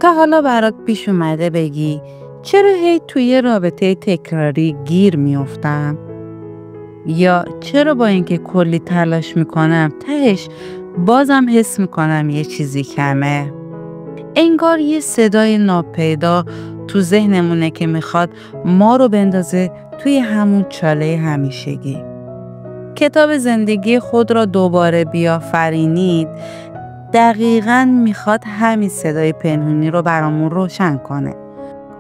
تا حالا برات پیش اومده بگی چرا هی توی رابطه تکراری گیر میافتم؟ یا چرا با اینکه کلی تلاش میکنم تهش بازم حس میکنم یه چیزی کمه؟ انگار یه صدای ناپیدا تو ذهنمونه که میخواد ما رو بندازه توی همون چاله همیشگی. کتاب زندگی خود را دوباره بیافرینید دقیقاً میخواد همین صدای پنهونی رو برامون روشن کنه.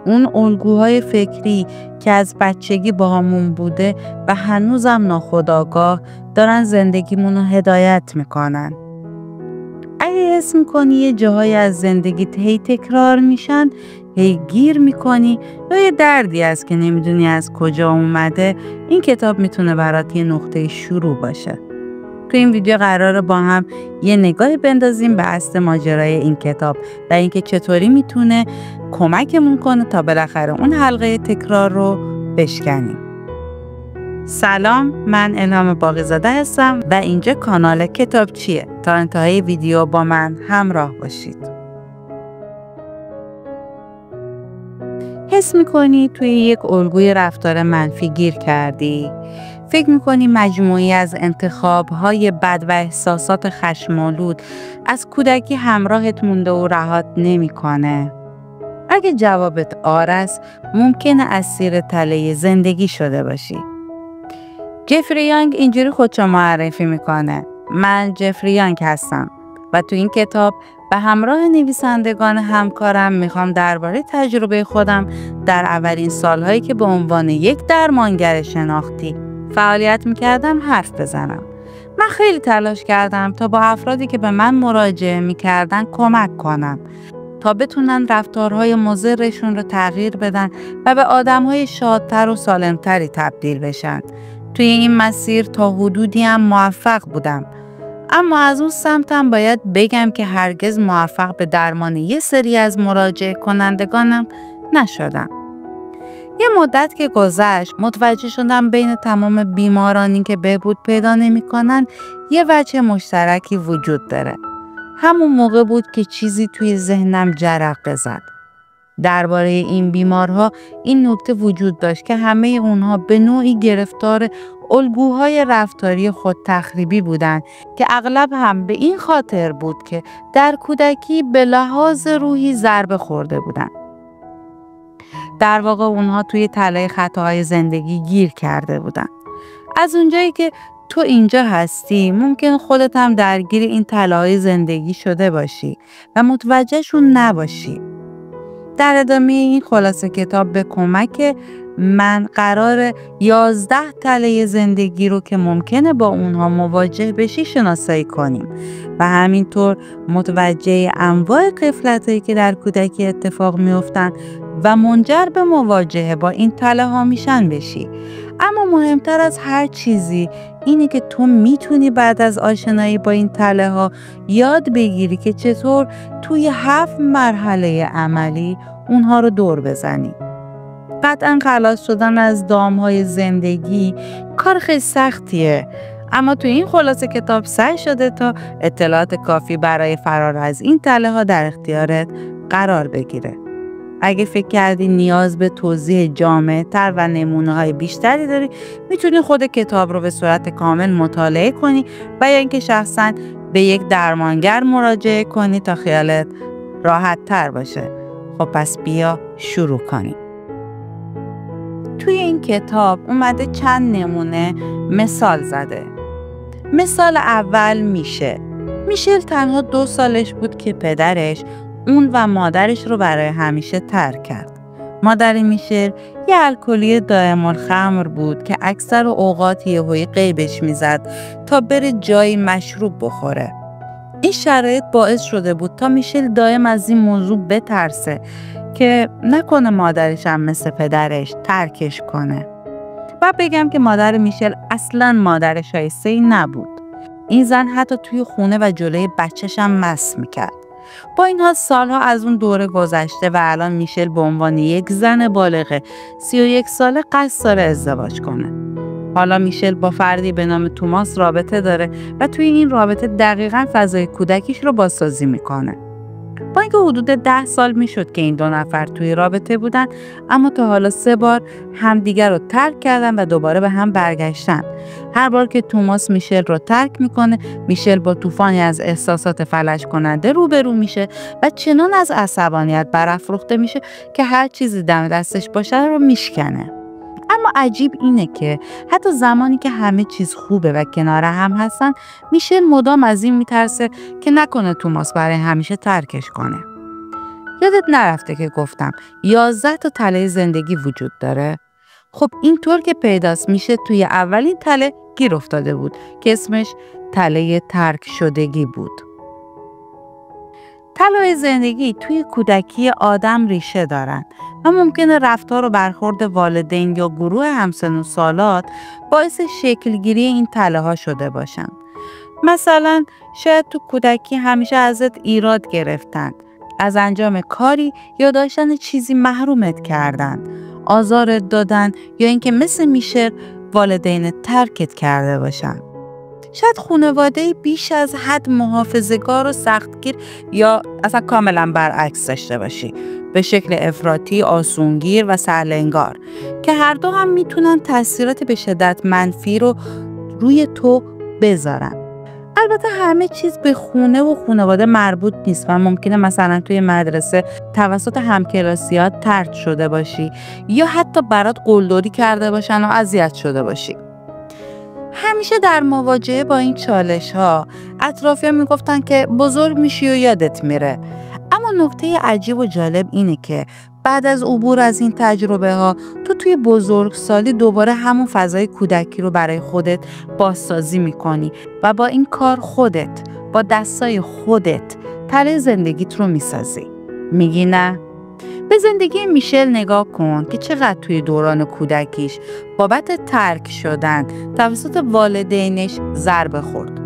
اون الگوهای فکری که از بچگی با همون بوده و هنوزم ناخودآگاه دارن زندگیمون رو هدایت میکنن. اگه حس میکنی یه جاهای از زندگیت هی تکرار میشن، هی گیر میکنی یا یه دردی هست که نمیدونی از کجا اومده، این کتاب میتونه برات یه نقطه شروع باشه. تو این ویدیو قراره با هم یه نگاهی بندازیم به اصل ماجرای این کتاب و اینکه چطوری میتونه کمکمون کنه تا بالاخره اون حلقه تکرار رو بشکنیم. سلام، من الهام باقی‌زاده هستم و اینجا کانال کتاب چیه. تا انتهای ویدیو با من همراه باشید. حس میکنی توی یک الگوی رفتار منفی گیر کردی؟ فکر میکنی مجموعی از انتخاب‌های بد و احساسات خشم‌آلود از کودکی همراهت مونده و رهات نمی‌کنه؟ اگه جوابت آره است، ممکنه اسیر تله زندگی شده باشی. جفری یانگ اینجوری خودشو معرفی میکنه: من جفری یانگ هستم و تو این کتاب به همراه نویسندگان همکارم میخوام درباره تجربه خودم در اولین سالهایی که به عنوان یک درمانگر شناختی فعالیت میکردم حرف بزنم. من خیلی تلاش کردم تا با افرادی که به من مراجعه میکردن کمک کنم تا بتونن رفتارهای مضرشون رو تغییر بدن و به آدمهای شادتر و سالمتری تبدیل بشن. توی این مسیر تا حدودی هم موفق بودم، اما از اون سمتم باید بگم که هرگز موفق به درمان یه سری از مراجعه کنندگانم نشدم. یه مدت که گذشت متوجه شدم بین تمام بیمارانی که بهبود پیدا نمی‌کنن یه وجه مشترکی وجود داره. همون موقع بود که چیزی توی ذهنم جرقه زد. درباره این بیمارها این نکته وجود داشت که همه اونها به نوعی گرفتار الگوهای رفتاری خود تخریبی بودند که اغلب هم به این خاطر بود که در کودکی به لحاظ روحی ضربه خورده بودند. در واقع اونها توی تله خطاهای زندگی گیر کرده بودند. از اونجایی که تو اینجا هستی ممکن خودت هم درگیر این تله‌های زندگی شده باشی و متوجهشون نباشی. در ادامه این خلاصه کتاب به کمک من قرار 11 تله زندگی رو که ممکنه با اونها مواجه بشی شناسایی کنیم و همینطور متوجه انواع غفلتایی که در کودکی اتفاق میافتن و منجر به مواجهه با این تله ها میشن بشی. اما مهمتر از هر چیزی اینه که تو میتونی بعد از آشنایی با این تله ها یاد بگیری که چطور توی 7 مرحله عملی اونها رو دور بزنی. قطعاً خلاص شدن از دام‌های زندگی کار خیلی سختیه، اما تو این خلاصه کتاب سعی شده تا اطلاعات کافی برای فرار از این تله ها در اختیارت قرار بگیره. اگه فکر کردی نیاز به توضیح جامع‌تر و نمونه‌های بیشتری داری، میتونی خود کتاب رو به صورت کامل مطالعه کنی و یا اینکه شخصاً به یک درمانگر مراجعه کنی تا خیالت راحت‌تر باشه. خب پس بیا شروع کنیم. توی این کتاب اومده چند نمونه مثال زده. مثال اول میشل تنها 2 سالش بود که پدرش اون و مادرش رو برای همیشه ترک کرد. مادر میشل یه الکلی دائم الخمر بود که اکثر اوقات یهویی غیبش میزد تا بره جایی مشروب بخوره. این شرایط باعث شده بود تا میشل دائم از این موضوع بترسه که نکنه مادرش هم مثل پدرش ترکش کنه. و بگم که مادر میشل اصلاً مادر شایسته‌ای نبود. این زن حتی توی خونه و جلوی بچه‌ش هم مس میکرد. با این حال سالها از اون دوره گذشته و الان میشل به عنوان یک زن بالغ 31 ساله قصد داره ازدواج کنه. حالا میشل با فردی به نام توماس رابطه داره و توی این رابطه دقیقاً فضای کودکیش رو بازسازی میکنه. با اینکه حدود 10 سال میشد که این دو نفر توی رابطه بودن، اما تا حالا 3 بار همدیگر رو ترک کردن و دوباره به هم برگشتن. هر بار که توماس میشل رو ترک میکنه، میشل با طوفانی از احساسات فلج کننده روبرو میشه و چنان از عصبانیت برافروخته میشه که هر چیزی دم دستش باشه رو میشکنه. اما عجیب اینه که حتی زمانی که همه چیز خوبه و کنار هم هستن، میشل مدام از این میترسه که نکنه توماس برای همیشه ترکش کنه. یادت نرفته که گفتم 11 تا تله زندگی وجود داره؟ خب اینطور که پیداست میشه توی اولین تله گیر افتاده بود که اسمش تله ترک شدگی بود. تله‌های زندگی توی کودکی آدم ریشه دارن و ممکنه رفتار و برخورد والدین یا گروه همسن و سالات باعث شکلگیری این تله‌ها شده باشن. مثلا شاید تو کودکی همیشه ازت ایراد گرفتن، از انجام کاری یا داشتن چیزی محرومت کردن، آزارت دادن یا اینکه مثل میشه والدین ترکت کرده باشن. شاید خانواده بیش از حد محافظه‌کار و سختگیر یا اصلا کاملا برعکس داشته باشی، به شکل افراطی، آسونگیر و سرلنگار، که هر دو هم میتونن تاثیرات به شدت منفی رو روی تو بذارن. البته همه چیز به خونه و خانواده مربوط نیست و ممکنه مثلا توی مدرسه توسط همکلاسیات طرد شده باشی یا حتی برات قلدری کرده باشن و اذیت شده باشی. همیشه در مواجهه با این چالش ها اطرافیان میگفتن که بزرگ میشی و یادت میره. اما نکته عجیب و جالب اینه که بعد از عبور از این تجربه ها تو توی بزرگسالی دوباره همون فضای کودکی رو برای خودت بازسازی میکنی و با این کار خودت با دستای خودت تله زندگیت رو میسازی. میگی نه؟ به زندگی میشل نگاه کن که چقدر توی دوران کودکیش بابت ترک شدن توسط والدینش ضربه خورد.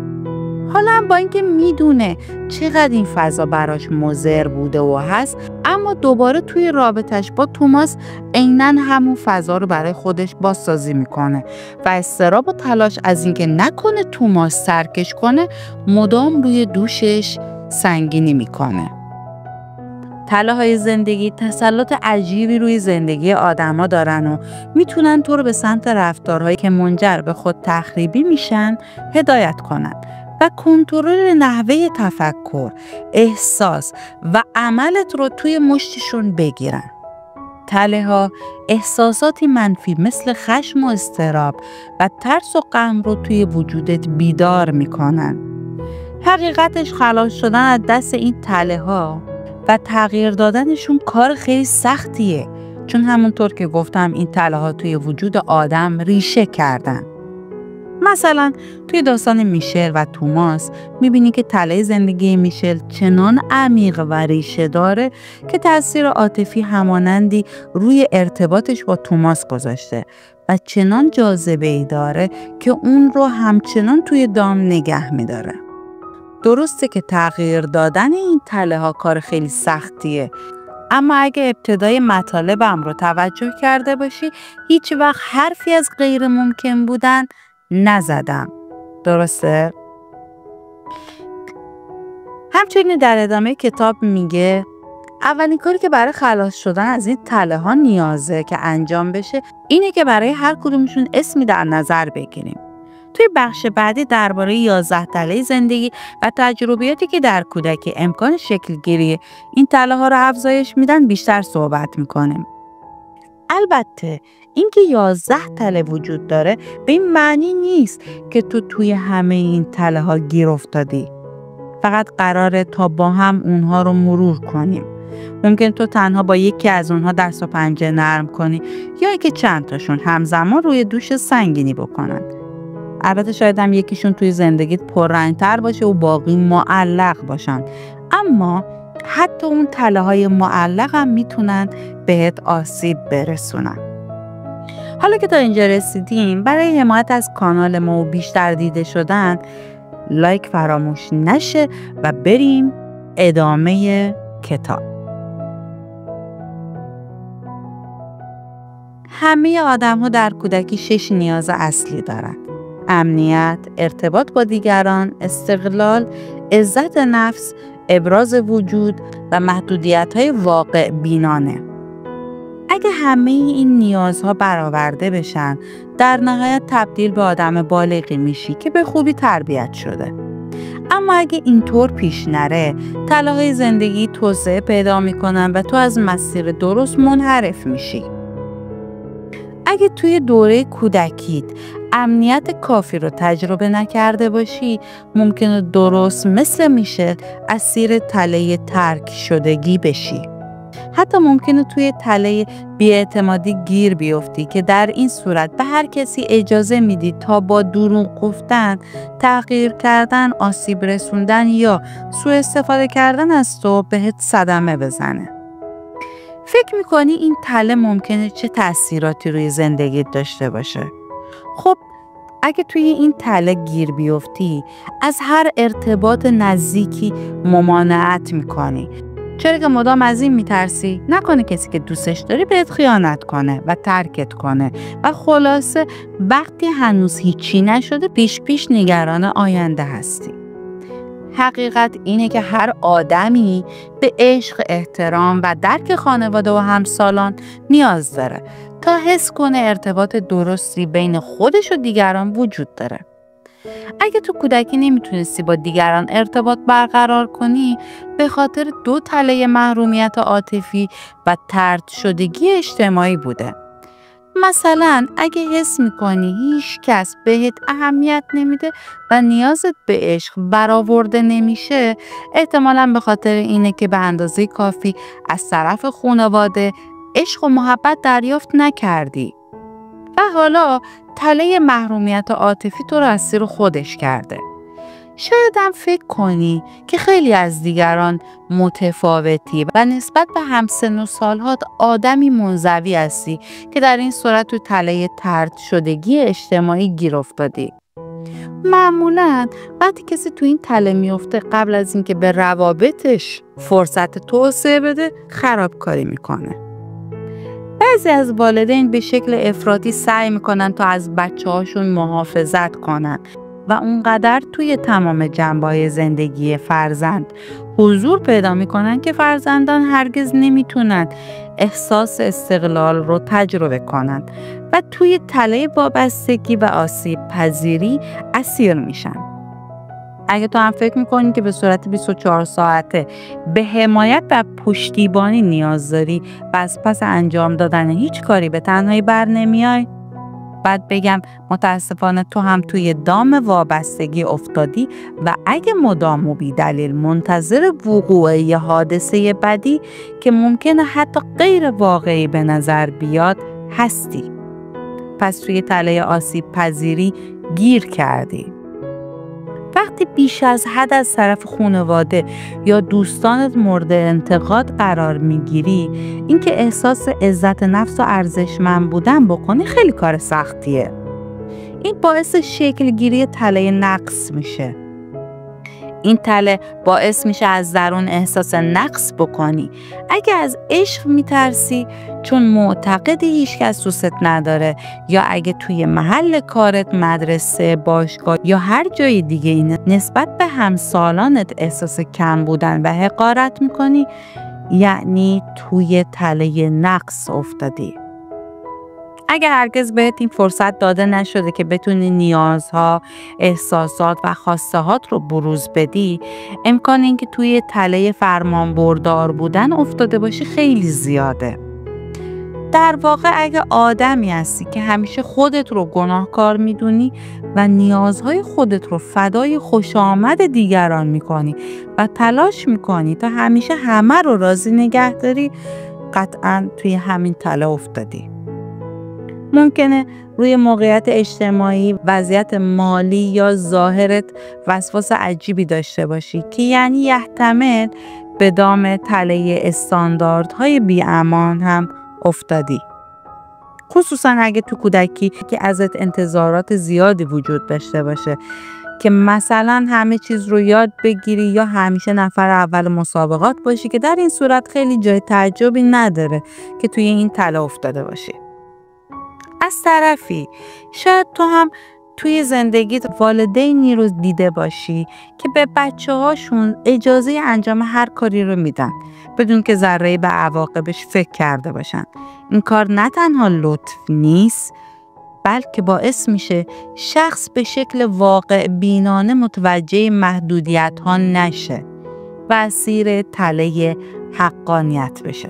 حالا هم با اینکه میدونه چقدر این فضا براش مضر بوده و هست، اما دوباره توی رابطش با توماس عیناً همون فضا رو برای خودش بازسازی میکنه و اضطراب و تلاش از اینکه نکنه توماس ترکش کنه مدام روی دوشش سنگینی میکنه. تله‌های زندگی تسلط عجیبی روی زندگی آدم‌ها دارن و میتونن تو رو به سمت رفتارهایی که منجر به خود تخریبی میشن هدایت کنن و کنترل نحوه تفکر، احساس و عملت رو توی مشتشون بگیرن. تله‌ها احساساتی منفی مثل خشم و اضطراب و ترس و غم رو توی وجودت بیدار میکنن. حقیقتش خلاص شدن از دست این تله‌ها و تغییر دادنشون کار خیلی سختیه، چون همونطور که گفتم این تله‌ها توی وجود آدم ریشه کردن. مثلا توی داستان میشل و توماس میبینی که تله زندگی میشل چنان عمیق و ریشه داره که تأثیر عاطفی همانندی روی ارتباطش با توماس گذاشته و چنان جاذبه‌ای داره که اون رو همچنان توی دام نگه میداره. درسته که تغییر دادن این تله ها کار خیلی سختیه، اما اگه ابتدای مطالبم رو توجه کرده باشی هیچ وقت حرفی از غیر ممکن بودن نزدم. درسته؟ همچنین در ادامه کتاب میگه اولین کاری که برای خلاص شدن از این تله ها نیازه که انجام بشه اینه که برای هر کدومشون اسمی در نظر بگیریم. توی بخش بعدی درباره 11 تله زندگی و تجربیاتی که در کودکی امکان شکلگیری این تله ها رو افزایش میدن بیشتر صحبت میکنیم. البته اینکه 11 تله وجود داره به این معنی نیست که تو توی همه این تله ها گیر افتادی. فقط قراره تا با هم اونها رو مرور کنیم. ممکن تو تنها با یکی از اونها دست و پنجه نرم کنی یا اینکه چند تاشون همزمان روی دوش سنگینی بکنن. البته شاید هم یکیشون توی زندگیت پررنگ‌تر باشه و باقی معلق باشن، اما حتی اون تله‌های معلق هم میتونن بهت آسیب برسونن. حالا که تا اینجا رسیدیم، برای حمایت از کانال ما و بیشتر دیده شدن لایک فراموش نشه و بریم ادامه کتاب. همه آدم‌ها در کودکی 6 نیاز اصلی دارن: امنیت، ارتباط با دیگران، استقلال، عزت نفس، ابراز وجود و محدودیت‌های واقع بینانه. اگه همه این نیازها برآورده بشن، در نهایت تبدیل به آدم بالغی میشی که به خوبی تربیت شده. اما اگه اینطور پیش نره، تلاهای زندگی توسعه پیدا میکنن و تو از مسیر درست منحرف میشی. اگه توی دوره کودکیت امنیت کافی رو تجربه نکرده باشی، ممکنه درست مثل میشل اسیر تله ترک شدگی بشی. حتی ممکنه توی تله بی‌اعتمادی گیر بیفتی که در این صورت به هر کسی اجازه میدی تا با دروغ گفتن، تغییر کردن، آسیب رسوندن یا سوء استفاده کردن از تو بهت صدمه بزنه. فکر میکنی این تله ممکنه چه تأثیراتی روی زندگیت داشته باشه؟ خب اگه توی این تله گیر بیفتی، از هر ارتباط نزدیکی ممانعت میکنی. چرا که مدام از این میترسی نکنه کسی که دوستش داری بهت خیانت کنه و ترکت کنه و خلاصه وقتی هنوز هیچی نشده پیش نگران آینده هستی. حقیقت اینه که هر آدمی به عشق، احترام و درک خانواده و همسالان نیاز داره تا حس کنه ارتباط درستی بین خودش و دیگران وجود داره. اگه تو کودکی نمیتونستی با دیگران ارتباط برقرار کنی، به خاطر 2 تله محرومیت عاطفی و طرد شدگی اجتماعی بوده. مثلا اگه حس میکنی هیچ کس بهت اهمیت نمیده و نیازت به عشق برآورده نمیشه، احتمالاً به خاطر اینه که به اندازه کافی از طرف خانواده عشق و محبت دریافت نکردی و حالا تله محرومیت عاطفی تو رو اسیر خودش کرده. شاید هم فکر کنی که خیلی از دیگران متفاوتی و نسبت به همسن و سالهات آدمی منزوی هستی که در این صورت تو تله طرد شدگی اجتماعی گیر افتادی. معمولاً وقتی کسی تو این تله میفته، قبل از اینکه به روابطش فرصت توسعه بده، خرابکاری میکنه. بعضی از والدین به شکل افراطی سعی میکنن تا از بچه‌هاشون محافظت کنن و اونقدر توی تمام جنبه‌های زندگی فرزند حضور پیدا میکنن که فرزندان هرگز نمیتونن احساس استقلال رو تجربه کنن و توی تله وابستگی و آسیب پذیری اسیر میشن. اگه تو هم فکر میکنی که به صورت 24 ساعته به حمایت و پشتیبانی نیاز داری و از پس انجام دادن هیچ کاری به تنهایی بر نمیای، بعد بگم متاسفانه تو هم توی دام وابستگی افتادی و اگه مدام و بی دلیل منتظر وقوع یه حادثه بدی که ممکنه حتی غیر واقعی به نظر بیاد هستی. پس توی تله آسیب پذیری گیر کردی. وقتی بیش از حد از طرف خانواده یا دوستانت مورد انتقاد قرار میگیری، اینکه احساس عزت نفس و ارزشمند بودن بکنی خیلی کار سختیه. این باعث شکل گیری تله نقص میشه. این تله باعث میشه از درون احساس نقص بکنی. اگه از عشق میترسی چون معتقدی هیچ کس دوست نداره، یا اگه توی محل کارت، مدرسه، باشگاه یا هر جای دیگه این نسبت به همسالانت احساس کم بودن و حقارت میکنی، یعنی توی تله نقص افتادی. اگر هرگز بهت این فرصت داده نشده که بتونی نیازها، احساسات و خواستهات رو بروز بدی، امکان اینکه توی تله فرمانبردار بودن افتاده باشی خیلی زیاده. در واقع اگه آدمی هستی که همیشه خودت رو گناهکار میدونی و نیازهای خودت رو فدای خوش آمد دیگران میکنی و تلاش میکنی تا همیشه همه رو راضی نگه داری، قطعاً توی همین تله افتادی. ممکنه روی موقعیت اجتماعی، وضعیت مالی یا ظاهرت وسواس عجیبی داشته باشی که یعنی یحتمل به دام تله استانداردهای بی‌امان هم افتادی. خصوصا اگه تو کودکی که ازت انتظارات زیادی وجود داشته باشه که مثلا همه چیز رو یاد بگیری یا همیشه نفر اول مسابقات باشی، که در این صورت خیلی جای تعجبی نداره که توی این تله افتاده باشی. از طرفی شاید تو هم توی زندگیت والدینی رو دیده باشی که به بچه‌هاشون اجازه انجام هر کاری رو میدن بدون که ذره‌ای به عواقبش فکر کرده باشن. این کار نه تنها لطف نیست، بلکه باعث میشه شخص به شکل واقع بینانه متوجه محدودیت‌ها نشه و اسیر تله حقانیت بشه.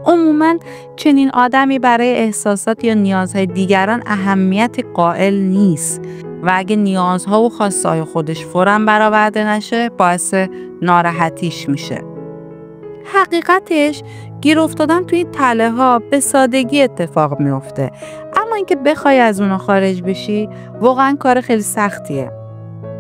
عموماً چنین آدمی برای احساسات یا نیازهای دیگران اهمیت قائل نیست و اگه نیازها و خواسته‌های خودش فوراً برآورده نشه باعث ناراحتیش میشه. حقیقتش گیر افتادن توی تله ها به سادگی اتفاق میفته، اما اینکه بخوای از اونها خارج بشی واقعاً کار خیلی سختیه.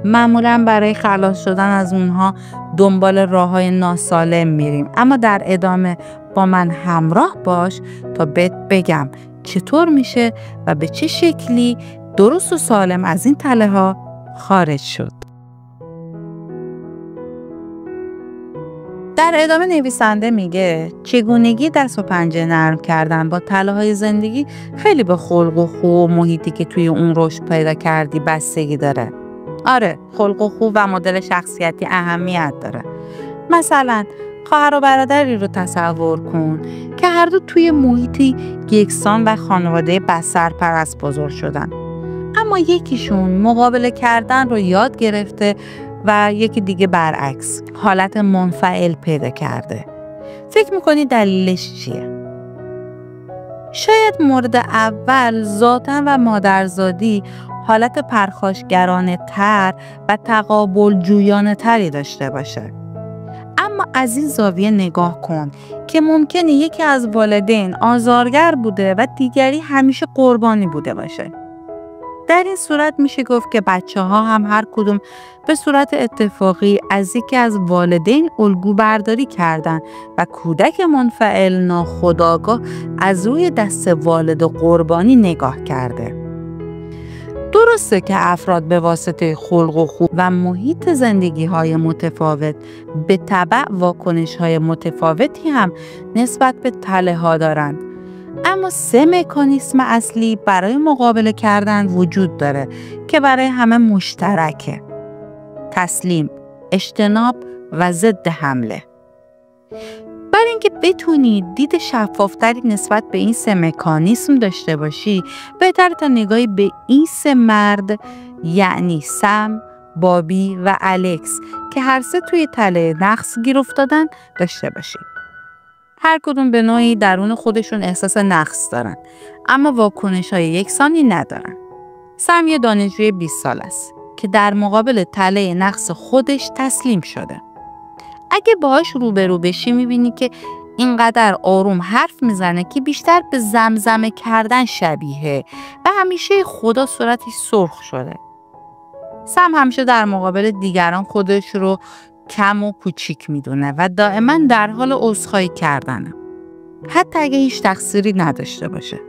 معمولاً برای خلاص شدن از اونها دنبال راه‌های ناسالم میریم، اما در ادامه با من همراه باش تا بهت بگم چطور میشه و به چه شکلی درست و سالم از این تله ها خارج شد. در ادامه نویسنده میگه چگونگی دست و پنجه نرم کردن با تله‌های زندگی خیلی به خلق و خو و محیطی که توی اون رشد پیدا کردی بستگی داره. آره، خلق و خو و مدل شخصیتی اهمیت داره. مثلا خواهر و برادری رو تصور کن که هر دو توی محیطی یکسان و خانواده بسترپرست بزرگ شدن، اما یکیشون مقابله کردن رو یاد گرفته و یکی دیگه برعکس حالت منفعل پیدا کرده. فکر میکنی دلیلش چیه؟ شاید مورد اول ذاتاً و مادرزادی حالت پرخاشگرانه تر و تقابل جویانه تری داشته باشه. اما از این زاویه نگاه کن که ممکنه یکی از والدین آزارگر بوده و دیگری همیشه قربانی بوده باشه. در این صورت میشه گفت که بچه‌ها هم هر کدوم به صورت اتفاقی از یکی از والدین الگو برداری کردن و کودک منفعل ناخودآگاه از روی دست والد قربانی نگاه کرده. درسته که افراد به واسطه خلق و خو و محیط زندگی‌های متفاوت به تبع واکنش‌های متفاوتی هم نسبت به تله‌ها دارند. اما 3 مکانیسم اصلی برای مقابله کردن وجود داره که برای همه مشترکه: تسلیم، اجتناب و ضد حمله. برای اینکه بتونی دید شفافتری نسبت به این 3 مکانیسم داشته باشی، بهتره تا نگاهی به این 3 مرد، یعنی سم، بابی و الکس که هر 3 توی تله نقص گیر افتادن داشته باشی. هر کدوم به نوعی درون خودشون احساس نقص دارن، اما واکنش‌های یکسانی ندارن. سم یه دانشجوی 20 سال است که در مقابل تله نقص خودش تسلیم شده. اگه باهاش روبرو بشی میبینی که اینقدر آروم حرف میزنه که بیشتر به زمزمه کردن شبیه و همیشه خدا صورتش سرخ شده. سم همیشه در مقابل دیگران خودش رو کم و کوچیک میدونه و دائما در حال عذرخواهی کردنه، حتی اگه هیچ تقصیری نداشته باشه.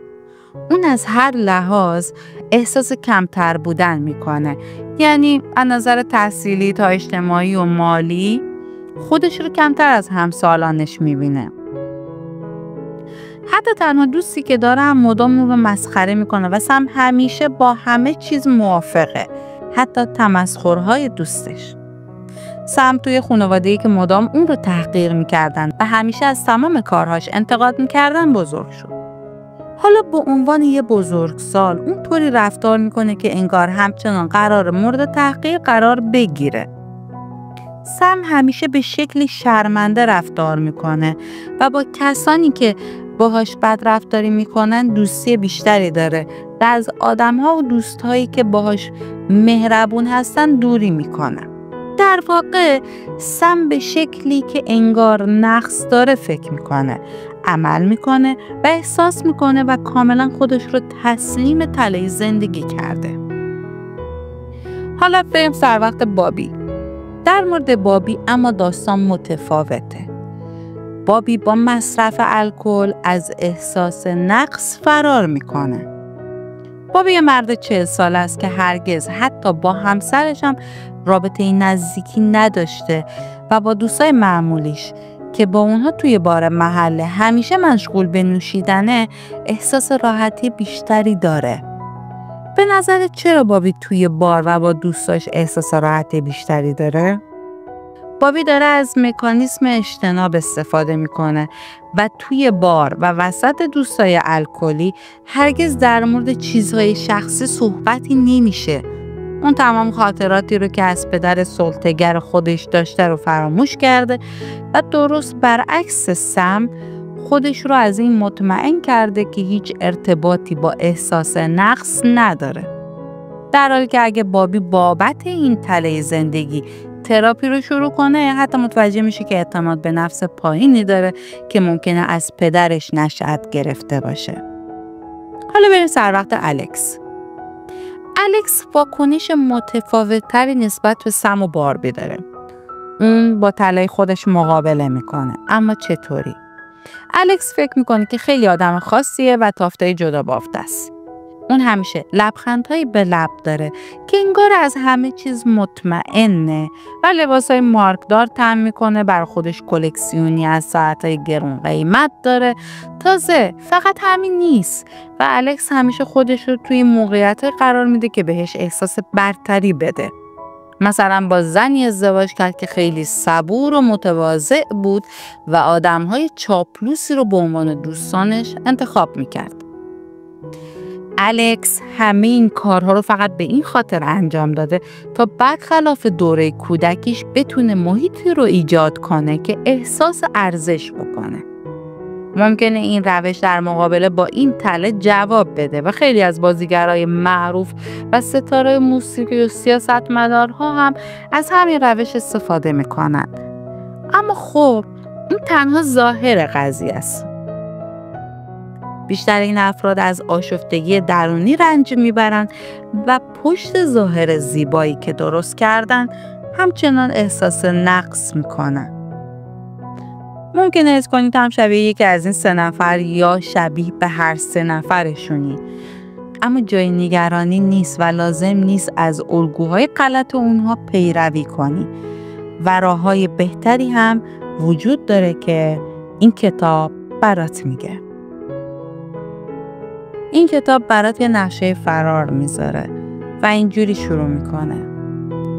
اون از هر لحاظ احساس کمتر بودن میکنه، یعنی از نظر تحصیلی تا اجتماعی و مالی خودش رو کمتر از همسالانش میبینه. حتی تنها دوستی که داره هم مدام رو مسخره میکنه و سم همیشه با همه چیز موافقه، حتی تمسخرهای دوستش. سم توی خانواده‌ای که مدام اون رو تحقیر میکردن و همیشه از تمام کارهاش انتقاد میکردن بزرگ شد. حالا به عنوان یه بزرگسال اون طوری رفتار میکنه که انگار همچنان قرار مورد تحقیر قرار بگیره. سم همیشه به شکلی شرمنده رفتار میکنه و با کسانی که باهاش بد رفتاری میکنن دوستی بیشتری داره و از آدم‌ها و دوستایی که باهاش مهربون هستن دوری میکنه. در واقع سم به شکلی که انگار نقص داره فکر میکنه، عمل میکنه و احساس میکنه و کاملا خودش رو تسلیم تله زندگی کرده. حالا بریم سر وقت بابی. در مورد بابی اما داستان متفاوته. بابی با مصرف الکل از احساس نقص فرار میکنه. بابی یه مرد 40 ساله است که هرگز حتی با همسرش هم رابطه نزدیکی نداشته و با دوستای معمولیش که با اونها توی بار محله همیشه مشغول به نوشیدنه احساس راحتی بیشتری داره. به نظرت چرا بابی توی بار و با دوستاش احساس راحت بیشتری داره؟ بابی داره از مکانیسم اجتناب استفاده میکنه و توی بار و وسط دوستای الکلی هرگز در مورد چیزهای شخصی صحبتی نمیشه. اون تمام خاطراتی رو که از پدر سلطه‌گر خودش داشته رو فراموش کرده و درست برعکس سم خودش رو از این مطمئن کرده که هیچ ارتباطی با احساس نقص نداره. در حالی که اگه بابی بابت این تله زندگی تراپی رو شروع کنه حتی متوجه میشه که اعتماد به نفس پایینی داره که ممکنه از پدرش نشأت گرفته باشه. حالا بریم سر وقت الکس. الکس واکنش متفاوت‌تری نسبت به سم و باربی داره. اون با تله خودش مقابله میکنه. اما چطوری؟ الکس فکر میکنه که خیلی آدم خاصیه و تافتای جدا بافته است. اون همیشه لبخندهایی به لب داره که انگار از همه چیز مطمئنه و لباسای مارکدار تن میکنه، بر خودش کلکسیونی از ساعتای گرون قیمت داره. تازه فقط همین نیست و الکس همیشه خودش رو توی موقعیت قرار میده که بهش احساس برتری بده. مثلا با زنی ازدواج کرد که خیلی صبور و متواضع بود و آدمهای چاپلوسی رو به عنوان دوستانش انتخاب میکرد. الکس همه این کارها رو فقط به این خاطر انجام داده تا برخلاف دوره کودکیش بتونه محیطی رو ایجاد کنه که احساس ارزش بکنه. ممکنه این روش در مقابله با این تله جواب بده و خیلی از بازیگرای معروف و ستاره موسیقی و سیاستمدارها هم از همین روش استفاده میکنن. اما خب این تنها ظاهر قضیه است. بیشتر این افراد از آشفتگی درونی رنج میبرن و پشت ظاهر زیبایی که درست کردن همچنان احساس نقص میکنن. ممکنه حس کنید هم شبیه یکی از این 3 نفر یا شبیه به هر 3 نفرشونی. اما جای نگرانی نیست و لازم نیست از الگوهای غلط اونها پیروی کنی و راههای بهتری هم وجود داره که این کتاب برات میگه. این کتاب برات یه نقشه فرار میذاره و اینجوری شروع میکنه.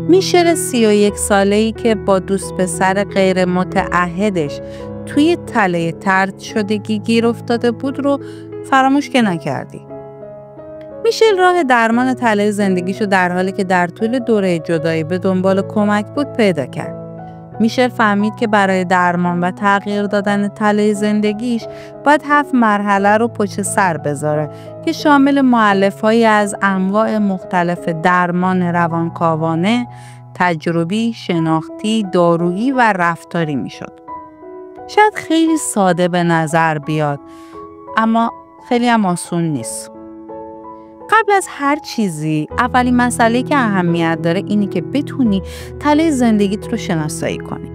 میشل 31 ساله‌ای که با دوست پسر غیر متعهدش توی تله طرد شدگی گیر افتاده بود رو فراموش که نکردی. میشل راه درمان تله زندگیشو در حالی که در طول دوره جدایی به دنبال کمک بود پیدا کرد. میشل فهمید که برای درمان و تغییر دادن تله زندگیش باید 7 مرحله رو پشت سر بذاره که شامل مؤلفه‌ای از انواع مختلف درمان روانکاوانه، تجربی، شناختی، دارویی و رفتاری میشد. شاید خیلی ساده به نظر بیاد، اما خیلی هم آسون نیست. قبل از هر چیزی، اولین مسئله که اهمیت داره اینی که بتونی تله زندگیت رو شناسایی کنی.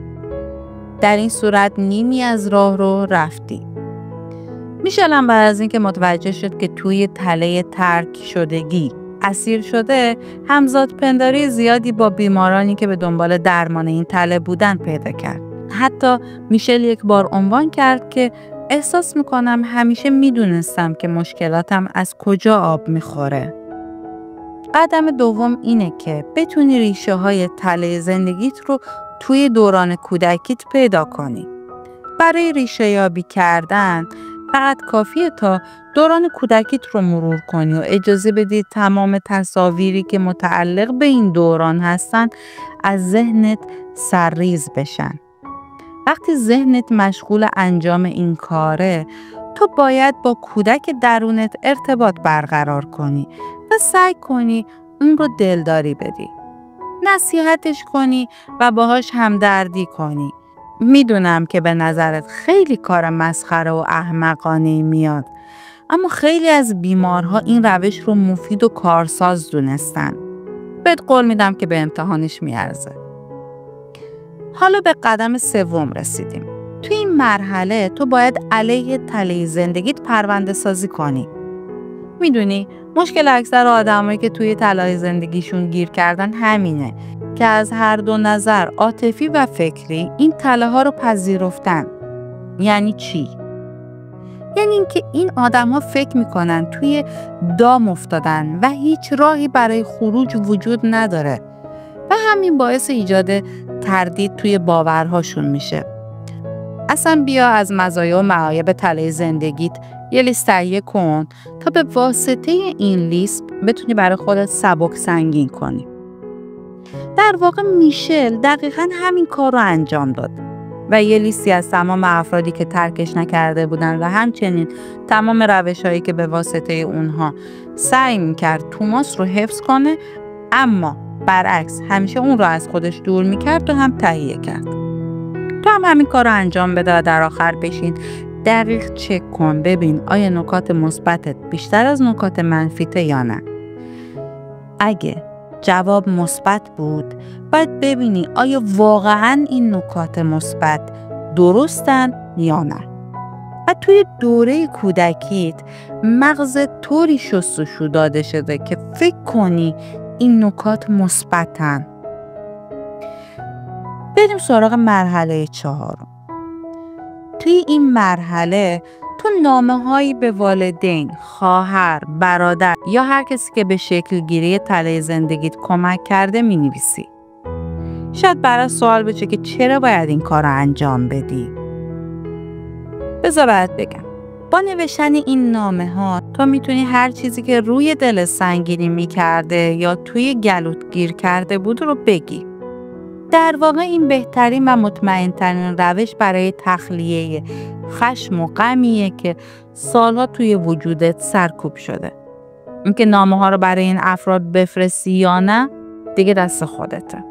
در این صورت نیمی از راه رو رفتی. میشل هم بعد از اینکه متوجه شد که توی تله ترک شدگی اسیر شده، همزاد پنداری زیادی با بیمارانی که به دنبال درمان این تله بودن پیدا کرد. حتی میشل یک بار عنوان کرد که احساس میکنم همیشه میدونستم که مشکلاتم از کجا آب میخوره. قدم دوم اینه که بتونی ریشه های تله زندگیت رو توی دوران کودکیت پیدا کنی. برای ریشه یابی کردن فقط کافیه تا دوران کودکیت رو مرور کنی و اجازه بدی تمام تصاویری که متعلق به این دوران هستن از ذهنت سرریز بشن. وقتی ذهنت مشغول انجام این کاره، تو باید با کودک درونت ارتباط برقرار کنی و سعی کنی اون رو دلداری بدی. نصیحتش کنی و باهاش همدردی کنی. میدونم که به نظرت خیلی کار مسخره و احمقانه‌ای میاد، اما خیلی از بیمارها این روش رو مفید و کارساز دونستن. بهت قول میدم که به امتحانش میارزه. حالا به قدم سوم رسیدیم. توی این مرحله تو باید علیه تله زندگیت پرونده سازی کنی. میدونی مشکل اکثر آدمایی که توی تله زندگیشون گیر کردن همینه که از هر دو نظر عاطفی و فکری این تله ها رو پذیرفتن. یعنی چی؟ یعنی اینکه این آدم‌ها فکر میکنن توی دام افتادن و هیچ راهی برای خروج وجود نداره و همین باعث ایجاد تردید توی باورهاشون میشه. اصلا بیا از مزایا و معایب طلای زندگیت یه لیست تهیه کن تا به واسطه این لیست بتونی برای خودت سبک سنگین کنی. در واقع میشل دقیقاً همین کار رو انجام داد و یه لیستی از تمام افرادی که ترکش نکرده بودن و همچنین تمام روش‌هایی که به واسطه اونها سعی میکرد توماس رو حفظ کنه اما برعکس همیشه اون رو از خودش دور میکرد و هم تهیه کرد. تو هم همین کار رو انجام بده و در آخر بشین دقیق چک کن ببین آیا نکات مثبتت بیشتر از نکات منفیته یا نه. اگه جواب مثبت بود باید ببینی آیا واقعاً این نکات مثبت درستن یا نه. و توی دوره کودکیت مغز طوری شستشو داده شده که فکر کنی این نکات مثبتن. بریم سراغ مرحله 4. توی این مرحله تو نامه‌هایی به والدین، خواهر، برادر یا هر کسی که به شکل گیری طلای زندگیت کمک کرده می‌نویسی. شاید برای سوال بشه که چرا باید این کار رو انجام بدی؟ بذار برات بگم. با نوشتن این نامه‌ها تو میتونی هر چیزی که روی دل سنگینی می‌کرده یا توی گلوت گیر کرده بود رو بگی. در واقع این بهترین و مطمئن‌ترین روش برای تخلیه خشم و غمیه که سالها توی وجودت سرکوب شده. اینکه نامه‌ها رو برای این افراد بفرستی یا نه دیگه دست خودته.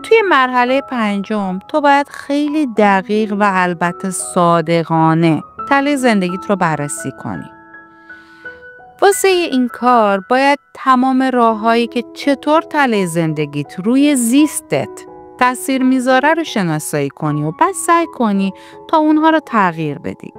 توی مرحله 5 تو باید خیلی دقیق و البته صادقانه طلای زندگیت رو بررسی کنی. واسه این کار باید تمام راه‌هایی که چطور طلای زندگیت روی زیستت تأثیر میذاره رو شناسایی کنی و بعد سعی کنی تا اونها رو تغییر بدی.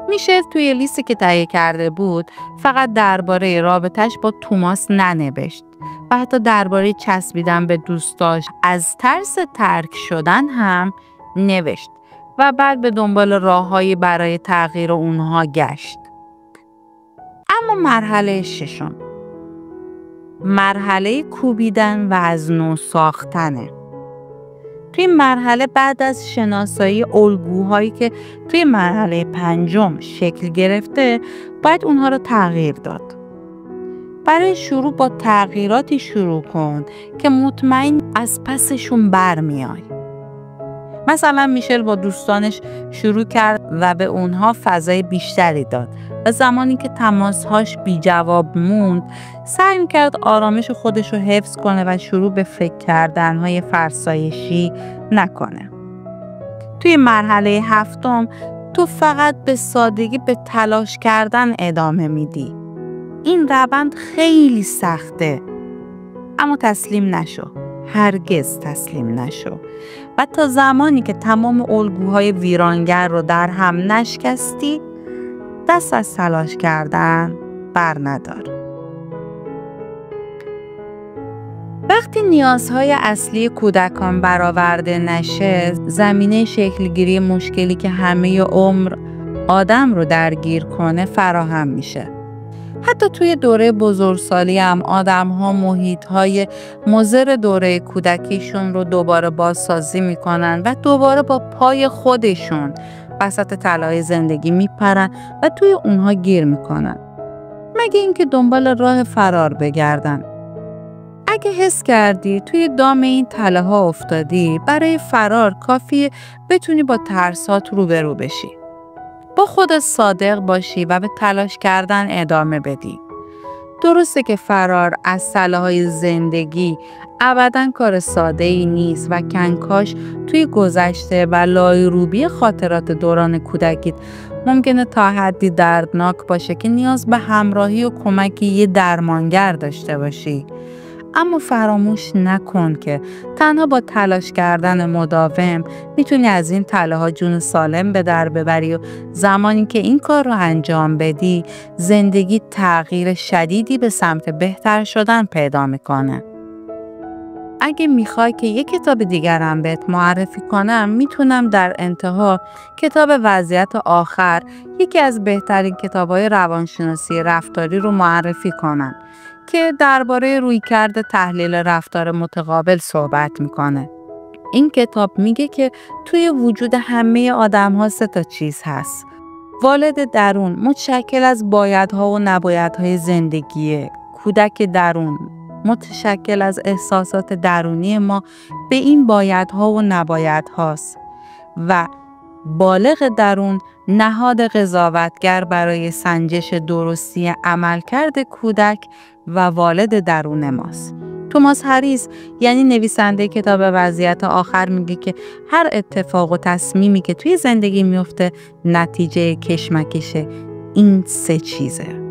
میشه توی لیستی که تهیه کرده بود فقط درباره رابطش با توماس ننوشت و حتی درباره چسبیدن به دوستاش از ترس ترک شدن هم نوشت و بعد به دنبال راه‌هایی برای تغییر اونها گشت. اما مرحله 6 مرحله کوبیدن و از نو ساختنه. توی این مرحله بعد از شناسایی الگوهایی که توی مرحله 5 شکل گرفته باید اونها رو تغییر داد. برای شروع با تغییراتی شروع کن که مطمئن از پسشون برمیای. مثلا میشل با دوستانش شروع کرد و به اونها فضای بیشتری داد و زمانی که تماسهاش بی جواب موند سعی میکرد آرامش خودش رو حفظ کنه و شروع به فکر کردنهای فرسایشی نکنه. توی مرحله 7 تو فقط به سادگی به تلاش کردن ادامه میدی. این روند خیلی سخته اما تسلیم نشو. هرگز تسلیم نشو و تا زمانی که تمام الگوهای ویرانگر رو در هم نشکستی دست از تلاش کردن بر ندار. وقتی نیازهای اصلی کودکان برآورده نشه زمینه شکلگیری مشکلی که همه عمر آدم رو درگیر کنه فراهم میشه. حتی توی دوره بزرگسالی هم آدم‌ها محیط‌های مضر دوره کودکیشون رو دوباره بازسازی می‌کنن و دوباره با پای خودشون وسط طلای زندگی میپرن و توی اونها گیر میکنن. مگه اینکه دنبال راه فرار بگردن. اگه حس کردی توی دام این تله ها افتادی برای فرار کافیه بتونی با ترسات روبرو بشی. با خودت صادق باشی و به تلاش کردن ادامه بدی. درسته که فرار از تله‌های زندگی ابداً کار ساده‌ای نیست و کنکاش توی گذشته و لایروبی خاطرات دوران کودکیت ممکنه تا حدی دردناک باشه که نیاز به همراهی و کمک یه درمانگر داشته باشی. اما فراموش نکن که تنها با تلاش کردن مداوم میتونی از این تله‌ها جون سالم به در ببری و زمانی که این کار رو انجام بدی زندگی تغییر شدیدی به سمت بهتر شدن پیدا میکنه. اگه میخوای که یک کتاب دیگرم بهت معرفی کنم، میتونم در انتها کتاب وضعیت آخر، یکی از بهترین کتاب‌های روانشناسی رفتاری رو معرفی کنم که درباره رویکرد تحلیل رفتار متقابل صحبت میکنه. این کتاب میگه که توی وجود همه آدم‌ها 3 چیز هست. والد درون متشکل از بایدها و نبایدهای زندگیه. کودک درون متشکل از احساسات درونی ما به این بایدها و نبایدهاست و بالغ درون نهاد قضاوتگر برای سنجش درستی عملکرد کودک و والد درون ماست. توماس هریس یعنی نویسنده کتاب وضعیت آخر میگه که هر اتفاق و تصمیمی که توی زندگی میفته نتیجه کشمکش این 3 چیزه.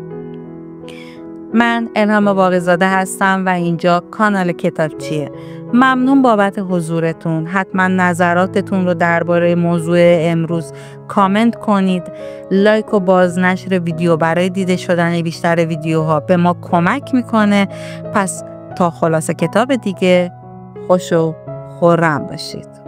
من الهام باقی‌زاده هستم و اینجا کانال کتابچیه. ممنون بابت حضورتون. حتما نظراتتون رو درباره موضوع امروز کامنت کنید. لایک و بازنشر ویدیو برای دیده شدن بیشتر ویدیوها به ما کمک میکنه. پس تا خلاصه کتاب دیگه، خوش و خرم باشید.